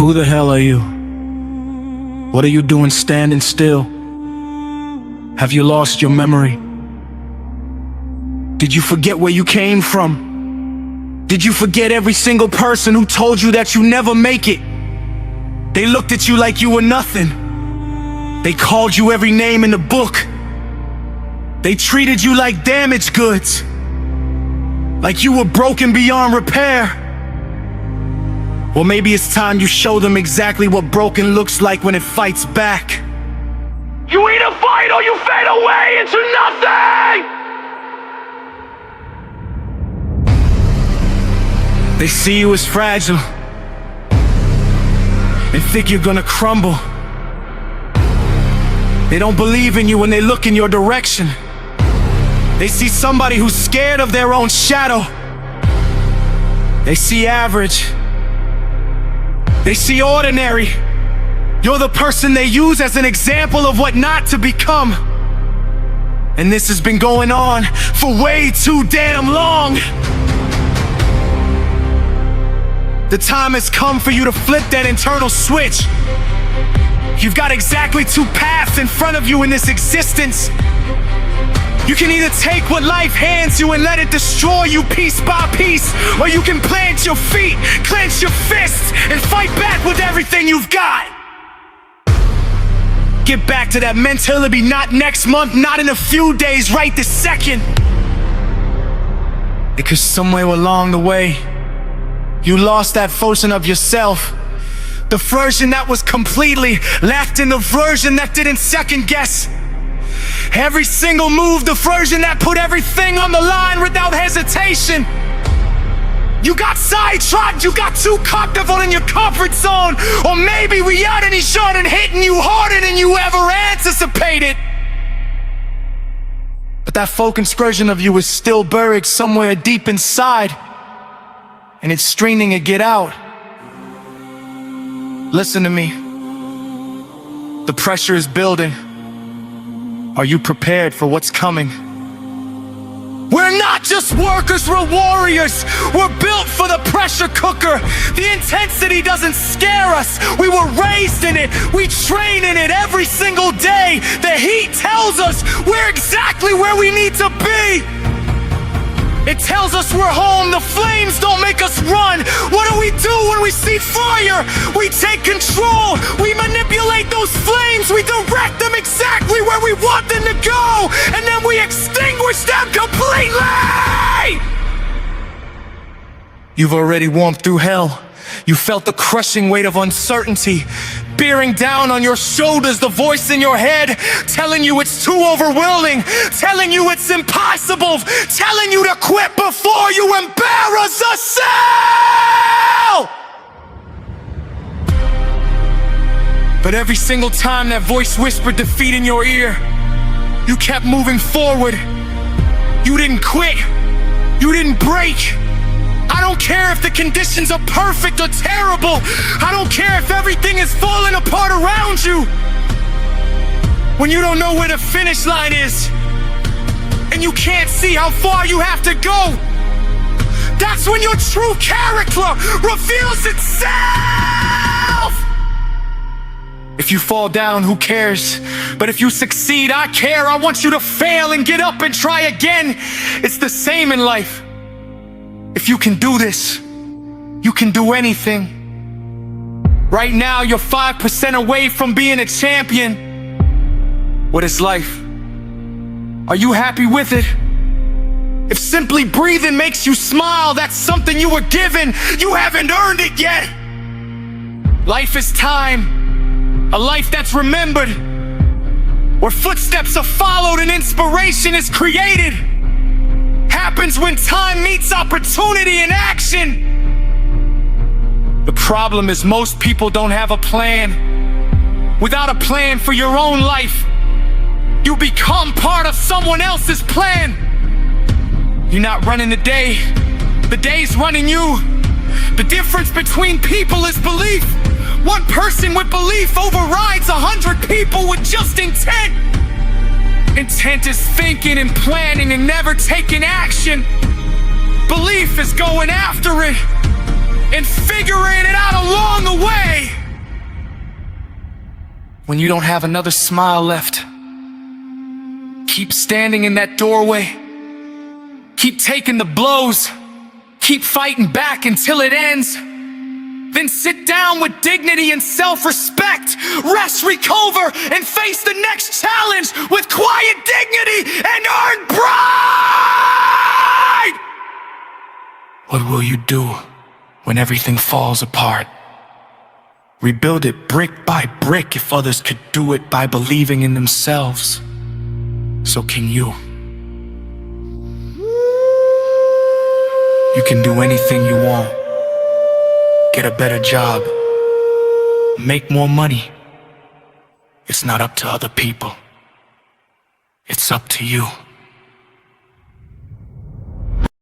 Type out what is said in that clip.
Who the hell are you? What are you doing standing still? Have you lost your memory? Did you forget where you came from? Did you forget every single person who told you that you never make it? They looked at you like you were nothing. They called you every name in the book. They treated you like damaged goods, like you were broken beyond repair. Well, maybe it's time you show them exactly what broken looks like when it fights back. You either fight or you fade away into nothing! They see you as fragile and think you're gonna crumble. They don't believe in you when they look in your direction. They see somebody who's scared of their own shadow. They see average. They see ordinary. You're the person they use as an example of what not to become. And this has been going on for way too damn long. The time has come for you to flip that internal switch. You've got exactly two paths in front of you in this existence. You can either take what life hands you and let it destroy you piece by piece, or you can plant your feet, clench your fists, and fight back with everything you've got. Get back to that mentality, not next month, not in a few days, right this second. Because somewhere along the way, you lost that version of yourself. The version that was completely left in the version that didn't second guess. Every single move, the version that put everything on the line without hesitation. You got sidetracked, you got too comfortable in your comfort zone, or maybe reality started hitting you harder than you ever anticipated. But that focused version of you is still buried somewhere deep inside, and it's straining to get out. Listen to me. The pressure is building. Are you prepared for what's coming? We're not just workers, we're warriors. We're built for the pressure cooker. The intensity doesn't scare us. We were raised in it. We train in it every single day. The heat tells us we're exactly where we need to be. It tells us we're home. The flames don't make us run. What do we do when we see fire? We take control. We manipulate those flames. We direct them exactly where we want them to go. And then we extinguish them completely. You've already warmed through hell. You felt the crushing weight of uncertainty bearing down on your shoulders, the voice in your head telling you it's too overwhelming, telling you it's impossible, telling you to quit before you embarrass yourself. But every single time that voice whispered defeat in your ear, you kept moving forward. You didn't quit. You didn't break. I don't care if the conditions are perfect or terrible. I don't care if everything is falling apart around you. When you don't know where the finish line is, and you can't see how far you have to go, that's when your true character reveals itself. If you fall down, who cares? But if you succeed, I care. I want you to fail and get up and try again. It's the same in life. If you can do this, you can do anything. Right now, you're 5% away from being a champion. What is life? Are you happy with it? If simply breathing makes you smile, that's something you were given. You haven't earned it yet. Life is time, a life that's remembered, where footsteps are followed and inspiration is created. Happens when time meets opportunity in action. The problem is most people don't have a plan. Without a plan for your own life, you become part of someone else's plan. You're not running the day. The day's running you. The difference between people is belief. One person with belief overrides 100 people with just intent. Intent is thinking and planning and never taking action. Belief is going after it and figuring it out along the way. when you don't have another smile left. Keep standing in that doorway. Keep taking the blows. Keep fighting back until it ends. Then sit down with dignity and self-respect. Rest, recover, and face the next challenge with quiet dignity and earned pride! What will you do when everything falls apart? Rebuild it brick by brick if others could do it by believing in themselves. So can you. You can do anything you want. Get a better job. Make more money. It's not up to other people. It's up to you.